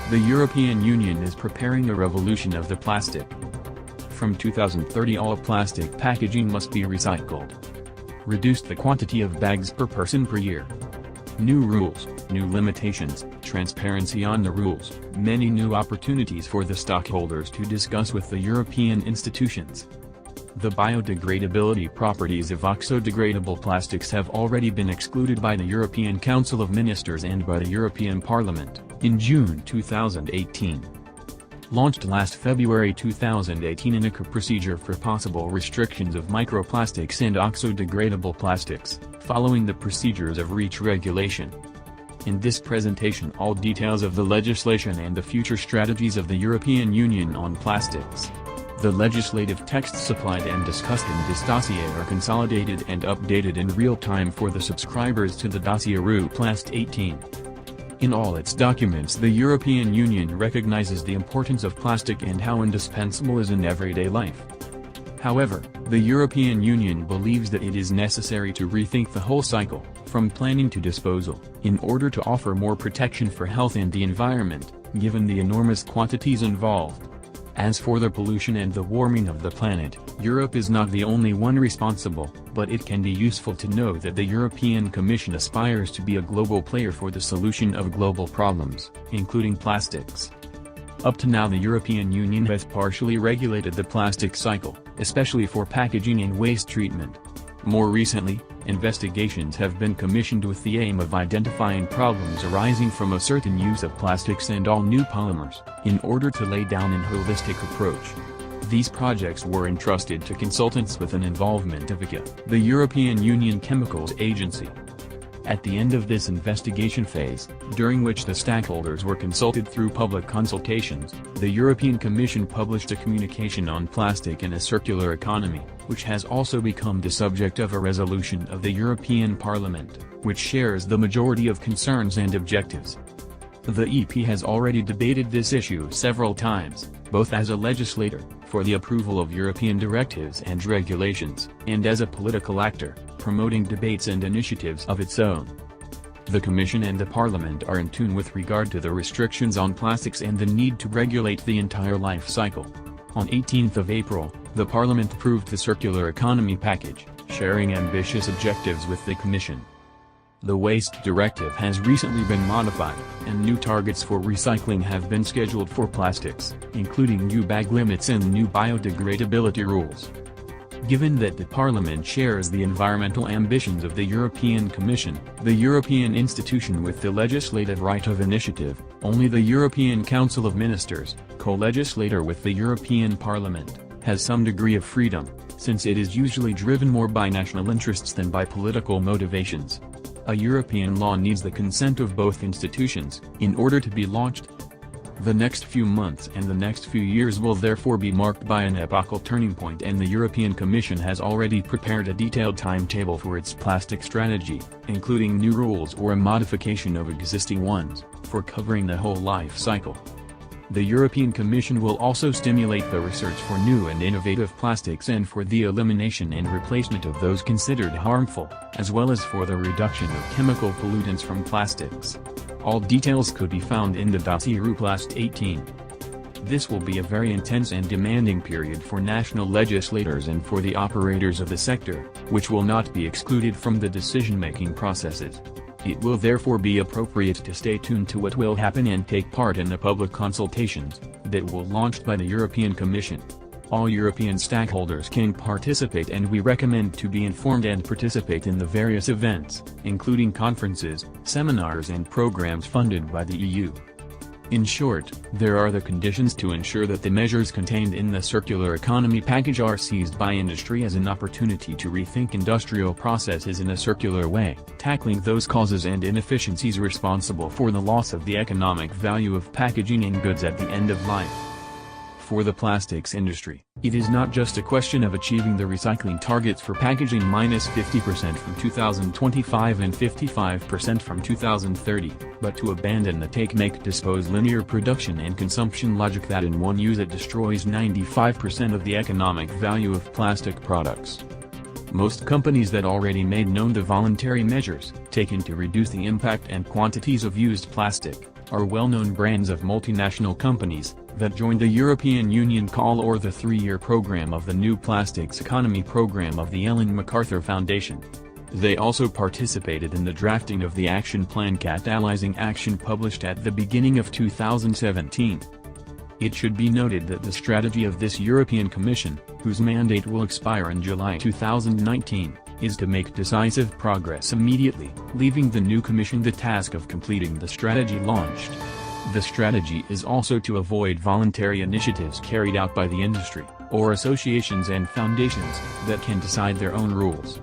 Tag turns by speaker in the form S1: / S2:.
S1: The European Union is preparing a revolution of the plastic. From 2030 all plastic packaging must be recycled. Reduce the quantity of bags per person per year. New rules, new limitations, transparency on the rules, many new opportunities for the stockholders to discuss with the European institutions. The biodegradability properties of oxo-degradable plastics have already been excluded by the European Council of Ministers and by the European Parliament, in June 2018. Launched last February 2018 in a procedure for possible restrictions of microplastics and oxo-degradable plastics, following the procedures of REACH regulation. In this presentation all details of the legislation and the future strategies of the European Union on plastics. The legislative texts supplied and discussed in this dossier are consolidated and updated in real time for the subscribers to the dossier Plast 18. In all its documents the European Union recognizes the importance of plastic and how indispensable it is in everyday life. However, the European Union believes that it is necessary to rethink the whole cycle, from planning to disposal, in order to offer more protection for health and the environment, given the enormous quantities involved. As for the pollution and the warming of the planet, Europe is not the only one responsible, but it can be useful to know that the European Commission aspires to be a global player for the solution of global problems, including plastics. Up to now the European Union has partially regulated the plastic cycle, especially for packaging and waste treatment. More recently, investigations have been commissioned with the aim of identifying problems arising from a certain use of plastics and all new polymers, in order to lay down an holistic approach. These projects were entrusted to consultants with an involvement of ECHA, the European Union Chemicals Agency. At the end of this investigation phase, during which the stakeholders were consulted through public consultations, the European Commission published a communication on plastic in a circular economy, which has also become the subject of a resolution of the European Parliament, which shares the majority of concerns and objectives. The EP has already debated this issue several times, both as a legislator, for the approval of European directives and regulations, and as a political actor, promoting debates and initiatives of its own. The Commission and the Parliament are in tune with regard to the restrictions on plastics and the need to regulate the entire life cycle. On 18th of April, the Parliament approved the Circular Economy Package, sharing ambitious objectives with the Commission. The Waste Directive has recently been modified, and new targets for recycling have been scheduled for plastics, including new bag limits and new biodegradability rules. Given that the Parliament shares the environmental ambitions of the European Commission, the European institution with the legislative right of initiative, only the European Council of Ministers, co-legislator with the European Parliament, has some degree of freedom, since it is usually driven more by national interests than by political motivations. A European law needs the consent of both institutions, in order to be launched. The next few months and the next few years will therefore be marked by an epochal turning point, and the European Commission has already prepared a detailed timetable for its plastic strategy, including new rules or a modification of existing ones, for covering the whole life cycle. The European Commission will also stimulate the research for new and innovative plastics and for the elimination and replacement of those considered harmful, as well as for the reduction of chemical pollutants from plastics. All details could be found in the dossier Plast 18. This will be a very intense and demanding period for national legislators and for the operators of the sector, which will not be excluded from the decision-making processes. It will therefore be appropriate to stay tuned to what will happen and take part in the public consultations that will launched by the European Commission. All European stakeholders can participate, and we recommend to be informed and participate in the various events, including conferences, seminars and programs funded by the EU. In short, there are the conditions to ensure that the measures contained in the Circular Economy Package are seized by industry as an opportunity to rethink industrial processes in a circular way, tackling those causes and inefficiencies responsible for the loss of the economic value of packaging and goods at the end of life. For the plastics industry, it is not just a question of achieving the recycling targets for packaging -50% from 2025 and 55% from 2030, but to abandon the take-make-dispose linear production and consumption logic that in one use it destroys 95% of the economic value of plastic products. Most companies that already made known the voluntary measures taken to reduce the impact and quantities of used plastic, are well-known brands of multinational companies that joined the European Union call or the 3-year program of the New Plastics Economy program of the Ellen MacArthur Foundation. They also participated in the drafting of the action plan Catalyzing Action published at the beginning of 2017. It should be noted that the strategy of this European Commission, whose mandate will expire in July 2019, is to make decisive progress immediately, leaving the new Commission the task of completing the strategy launched. The strategy is also to avoid voluntary initiatives carried out by the industry, or associations and foundations, that can decide their own rules.